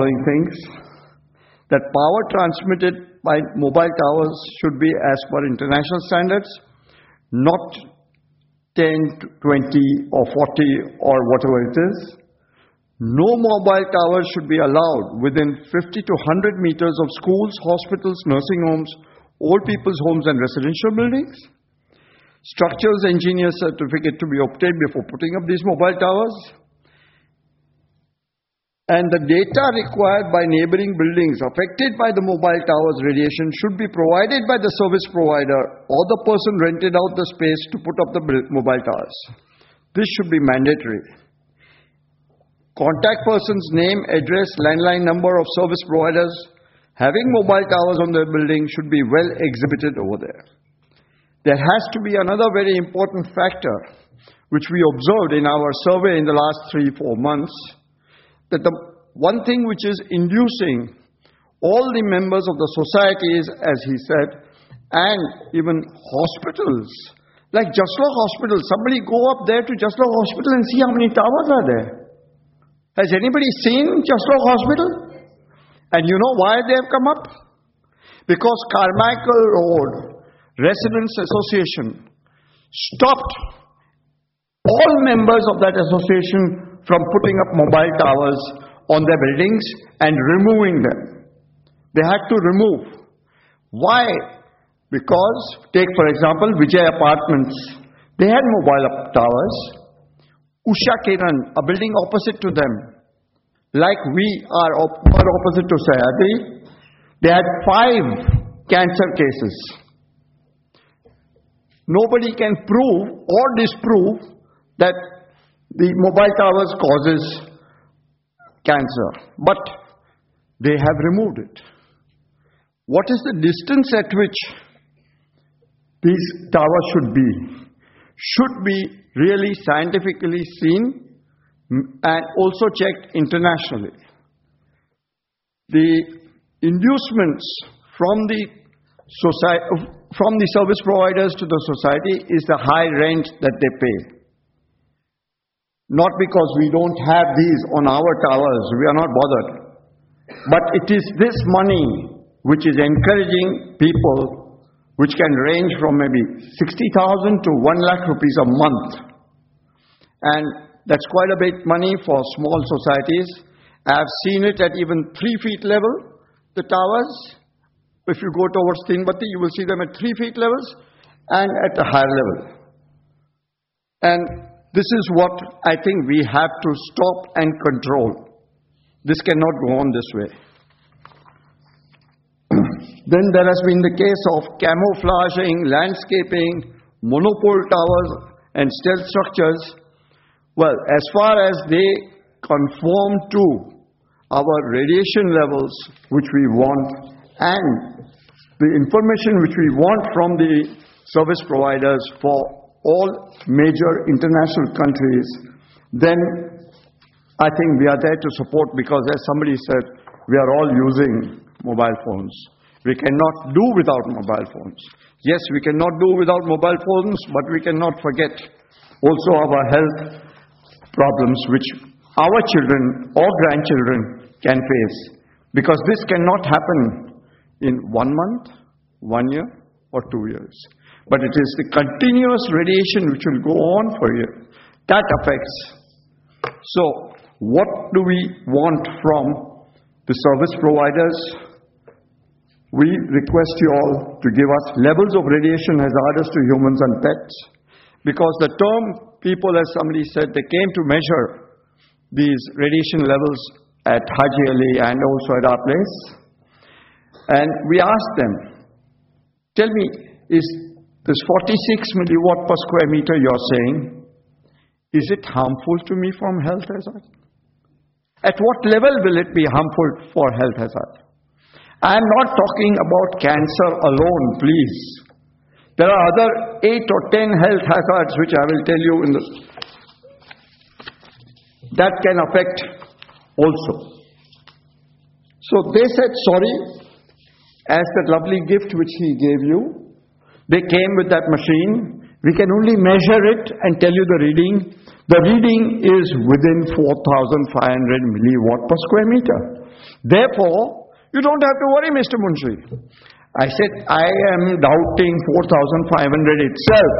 following things. That power transmitted by mobile towers should be as per international standards, not 10, 20 or 40 or whatever it is. No mobile towers should be allowed within 50 to 100 meters of schools, hospitals, nursing homes, old people's homes and residential buildings. Structures engineer certificate to be obtained before putting up these mobile towers. And the data required by neighboring buildings affected by the mobile tower's radiation should be provided by the service provider or the person rented out the space to put up the mobile towers. This should be mandatory. Contact person's name, address, landline number of service providers having mobile towers on their building should be well exhibited over there. There has to be another very important factor which we observed in our survey in the last 3-4 months, that the one thing which is inducing all the members of the societies, as he said, and even hospitals, like Jaslow Hospital, somebody go up there to Jaslow Hospital and see how many towers are there. Has anybody seen Jaslow Hospital? And you know why they have come up? Because Carmichael Road Residents Association stopped all members of that association from putting up mobile towers on their buildings and removing them. They had to remove. Why? Because, take for example, Vijay Apartments. They had mobile towers. Usha Kiran, a building opposite to them, like we are opposite to Sayadi, they had 5 cancer cases. Nobody can prove or disprove that the mobile towers causes cancer, but they have removed it. What is the distance at which these towers should be? Should be really scientifically seen and also checked internationally. The inducements from the service providers to the society is the high rent that they pay. Not because we don't have these on our towers, we are not bothered. But it is this money which is encouraging people, which can range from maybe 60,000 to 1 lakh rupees a month. And that's quite a bit money for small societies. I've seen it at even 3 feet level, the towers. If you go towards Tinbati, you will see them at 3 feet levels and at a higher level. And this is what I think we have to stop and control. This cannot go on this way. Then there has been the case of camouflaging, landscaping, monopole towers and stealth structures. Well, as far as they conform to our radiation levels which we want and the information which we want from the service providers for all major international countries, then I think we are there to support, because as somebody said, we are all using mobile phones. We cannot do without mobile phones. Yes, we cannot do without mobile phones, but we cannot forget also our health problems which our children or grandchildren can face. Because this cannot happen in 1 month, 1 year or 2 years. But it is the continuous radiation which will go on for years. That affects. So, what do we want from the service providers? We request you all to give us levels of radiation hazardous to humans and pets. Because the term people, as somebody said, they came to measure these radiation levels at Haji Ali and also at our place. And we asked them, tell me, is this 46 milliwatt per square meter you're saying, is it harmful to me from health hazard? At what level will it be harmful for health hazard? I am not talking about cancer alone, please. There are other 8 or 10 health hazards which I will tell you in that can affect also. So they said, sorry, as that lovely gift which he gave you, they came with that machine. We can only measure it and tell you the reading. The reading is within 4,500 milliwatt per square meter. Therefore, you don't have to worry, Mr. Munshi. I said, I am doubting 4,500 itself.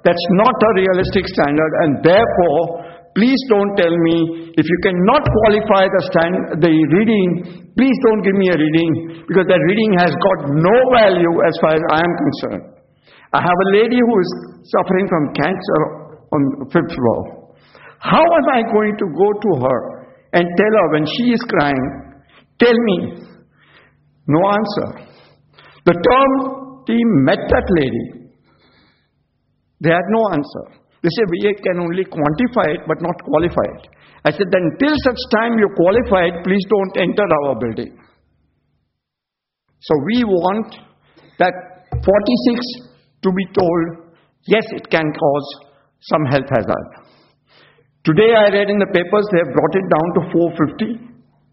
That's not a realistic standard, and therefore, please don't tell me, if you cannot qualify the reading, please don't give me a reading, because that reading has got no value as far as I am concerned. I have a lady who is suffering from cancer on the 5th floor. How am I going to go to her and tell her when she is crying, tell me? No answer. The term team met that lady. They had no answer. They said, we can only quantify it but not qualify it. I said, then till such time you qualify it, please don't enter our building. So we want that 46 to be told, yes, it can cause some health hazard. Today I read in the papers they have brought it down to 450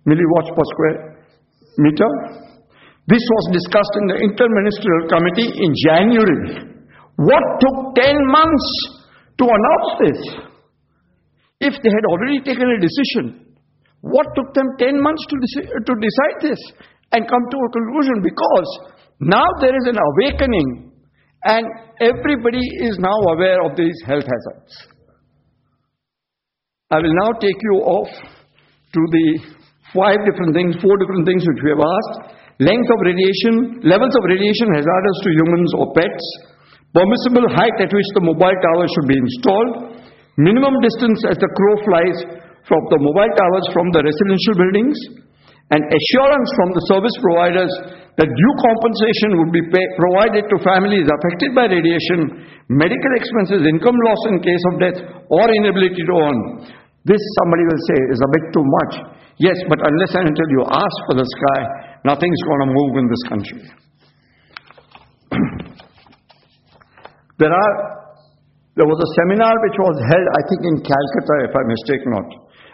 milliwatts per square meter. This was discussed in the Interministerial Committee in January. What took 10 months to announce this? If they had already taken a decision, what took them 10 months to decide this and come to a conclusion? Because now there is an awakening and everybody is now aware of these health hazards. I will now take you off to the 4 different things which we have asked. Length of radiation, levels of radiation hazardous to humans or pets, permissible height at which the mobile tower should be installed, minimum distance as the crow flies from the mobile towers from the residential buildings, and assurance from the service providers that due compensation would be provided to families affected by radiation, medical expenses, income loss in case of death, or inability to earn. This, somebody will say, is a bit too much. Yes, but unless and until you ask for the sky, nothing's going to move in this country. There was a seminar which was held, I think, in Calcutta, if I mistake not.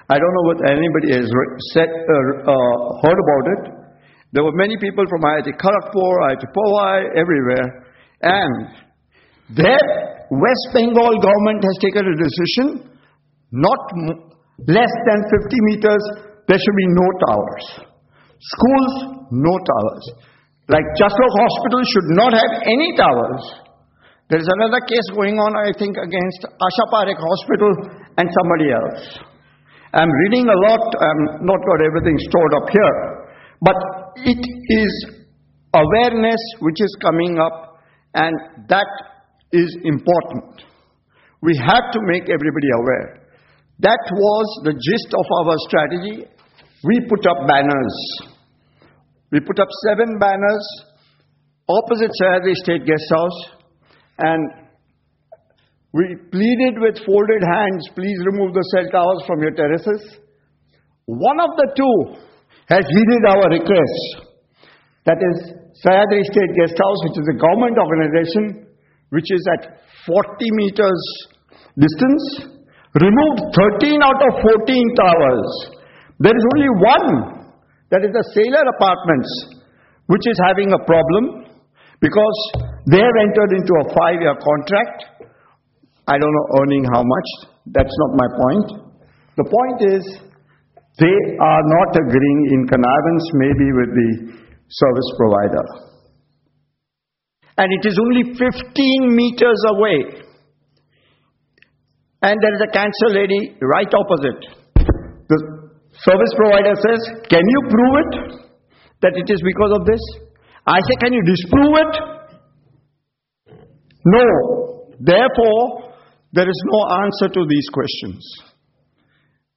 I don't know whether anybody has heard about it. There were many people from IIT Kharagpur, IIT Powai, everywhere. And there, West Bengal government has taken a decision, not less than 50 meters, there should be no towers. Schools, no towers. Like Jaslok Hospital should not have any towers. There is another case going on, I think, against Asha Parekh Hospital and somebody else. I'm reading a lot, I'm not got everything stored up here. But it is awareness which is coming up, and that is important. We have to make everybody aware. That was the gist of our strategy. We put up banners. We put up 7 banners opposite Sahyadri State Guest House, and we pleaded with folded hands, please remove the cell towers from your terraces. One of the 2 has heeded our request. That is Sahyadri State Guest House, which is a government organization, which is at 40 meters distance, removed 13 out of 14 towers. There is only one, that is the Sailor Apartments, which is having a problem because they have entered into a 5-year contract. I don't know earning how much. That's not my point. The point is they are not agreeing in connivance maybe with the service provider. And it is only 15 meters away. And there is a cancer lady right opposite. The service provider says, can you prove it that it is because of this? I say, can you disprove it? No. Therefore, there is no answer to these questions.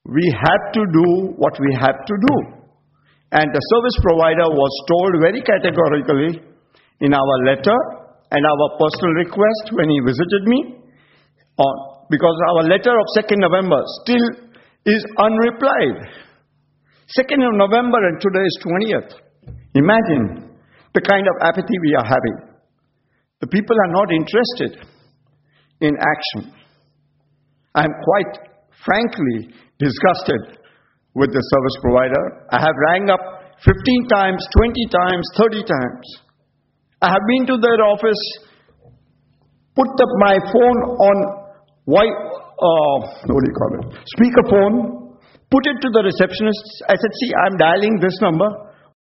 We have to do what we have to do. And the service provider was told very categorically in our letter and our personal request when he visited me, because our letter of 2nd November still is unreplied. 2nd of November and today is 20th. Imagine the kind of apathy we are having. The people are not interested in action. I am quite frankly disgusted with the service provider. I have rang up 15 times, 20 times, 30 times. I have been to their office, put my phone on speakerphone, put it to the receptionist. I said, see, I'm dialing this number.